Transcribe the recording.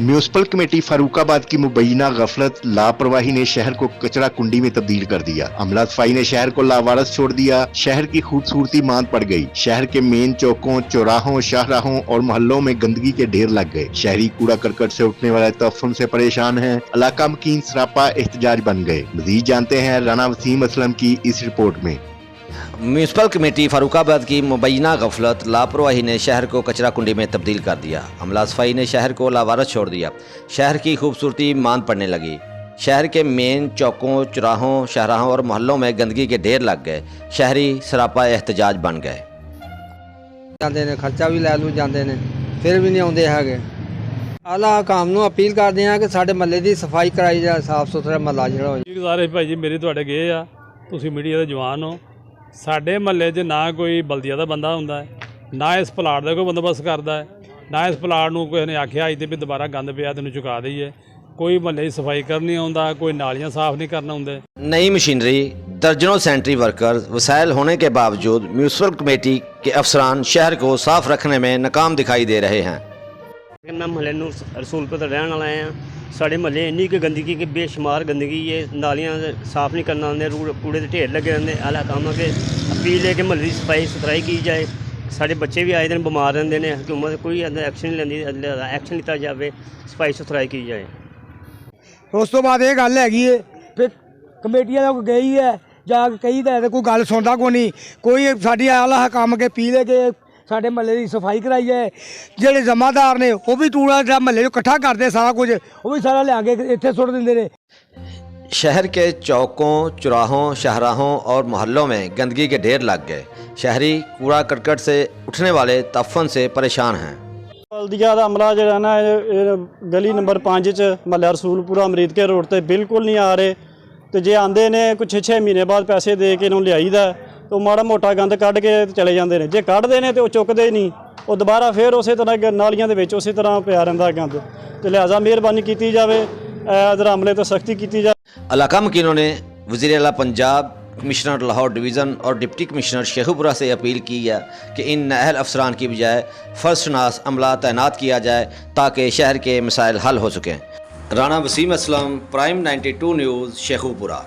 Municipal committee Farooqabad की मुबैना गफलत लापरवाही ने शहर को कचरा कुंडी में तब्दील कर दिया। अमला सफाई ने शहर को लावारस छोड़ दिया। शहर की खूबसूरती मांद पड़ गई। शहर के मेन चौकों, चौराहों, शाहराहों और मोहल्लों में गंदगी के ढेर लग गए। शहरी कूड़ा करकट से उठने वाले तफुन से परेशान हैं। इलाका मकीन सरापा एहतजाज बन गए। मजीद जानते हैं राना वसीम असलम की इस रिपोर्ट में। म्यूनिसिपल कमेटी फारूकाबाद की मुबैना गफलत लापरवाही ने शहर को कचरा कुंडी में तब्दील कर दिया। अमला सफाई ने शहर को लावारस छोड़ दिया। शहर की खूबसूरती मांद पड़ने लगी। शहर के मेन चौकों, चौराहों, शाहराहों और मोहल्लों में गंदगी के ढेर लग गए। शहरी सरापा एहतजाज बन गए। ਜਾਂਦੇ ਨੇ ਖਰਚਾ ਵੀ ਲੈ ਲੂ ਜਾਂਦੇ ਨੇ ਫਿਰ ਵੀ ਨਹੀਂ ਆਉਂਦੇ ਹੈਗੇ। ਆਲਾ ਹਕਾਮ ਨੂੰ ਅਪੀਲ ਕਰਦੇ ਆ ਕਿ ਸਾਡੇ ਮਹੱਲੇ ਦੀ ਸਫਾਈ ਕਰਾਈ ਜਾਏ, ਸਾਫ ਸੁਥਰਾ ਮਹੱਲਾ ਜਿਹੜਾ ਹੋ ਜਾਏ। ਗੁਜ਼ਾਰਿਸ਼ ਭਾਈ ਜੀ ਮੇਰੀ ਤੁਹਾਡੇ ਗਏ ਆ, ਤੁਸੀਂ ਮੀਡੀਆ ਦੇ ਜਵਾਨ ਹੋ। ਸਾਡੇ ਮਹੱਲੇ 'ਚ ਨਾ ਕੋਈ ਬਲਦੀਆ ਦਾ ਬੰਦਾ ਹੁੰਦਾ ਹੈ, ਨਾ ਇਸ ਪਲਾਟ ਦਾ ਕੋਈ ਬੰਦੋਬਸਤ ਕਰਦਾ ਹੈ, ਨਾ ਇਸ ਪਲਾਟ ਨੂੰ ਕਿਸੇ ਨੇ ਆਖਿਆ ਅੱਜ ਤੇ ਵੀ ਦੁਬਾਰਾ ਗੰਦ ਪਿਆ ਤੈਨੂੰ ਚੁਕਾ ਦਈਏ। कोई महल्ले की सफाई करनी आउंदा, कोई नालियां साफ नहीं करना आउंदे। नई मशीनरी, दर्जनों सैनिटरी वर्कर्स, वसाइल होने के बावजूद म्यूनिसिपल कमेटी के अफसरान शहर को साफ रखने में नाकाम दिखाई दे रहे हैं। मैं महल्ले रसूलपुर का रहने वाला हाँ। साढ़े महल्ले इन्नी की गंदगी की बेशुमार गंदगी है। नालियां साफ नहीं करना आते, कूड़े के ढेर लगे रहते। आला काम है कि अपील है कि महल्ले की सफाई सुथराई की जाए। साढ़े बच्चे भी आए दिन बीमार रहते हैं। हुकूमत कोई एक्शन नहीं लेंदी, एक्शन लिया जाए, सफाई सुथराई की जाए। उस तो बाद ये गल हैगी है फिर कमेटियां गई है जाके कही तो कोई गल सुनता कोई नहीं। कोई साड़ी आला हकाम के अपील है कि साढ़े महल्ले की सफाई कराई जाए। जेडे जमादार ने वो भी टूड़ा महल्ले इकट्ठा करते सारा कुछ, वो भी सारा लिया के इत्थे सुट देंदे ने। शहर के चौकों, चौराहों, शाहराहों और मोहल्लों में गंदगी के ढेर लग गए। शहरी कूड़ा करकट से उठने वाले तफन से परेशान हैं। बल्दिया का अमला जो ना गली नंबर 5 महल्ला रसूलपुरा अमरीद के रोड पर बिल्कुल नहीं आ रहे। तो जे आते ने कुछ 6 महीने बाद पैसे दे के इन्होंने लियाईदा तो माड़ा मोटा गंद कढ़ के चले जाते हैं। जे कढ़ते हैं तो चुकते नहीं, वो दोबारा फिर उस तरह नालियां दे विच उस तरह पिया रहिंदा गंद। तो लिहाजा मेहरबानी की जाए, इधर अमले तो सख्ती की जाए। इलाका मकीनों ने वज़ीर आला पंजाब, कमिश्नर लाहौर डिवीज़न और डिप्टी कमिश्नर शेखुपुरा से अपील की है कि इन नाअहल अफसरान की बजाय फ़र्जशनास अमला तैनात किया जाए ताकि शहर के मसाइल हल हो सकें। Rana Waseem Aslam, prime 92 news, Sheikhupura.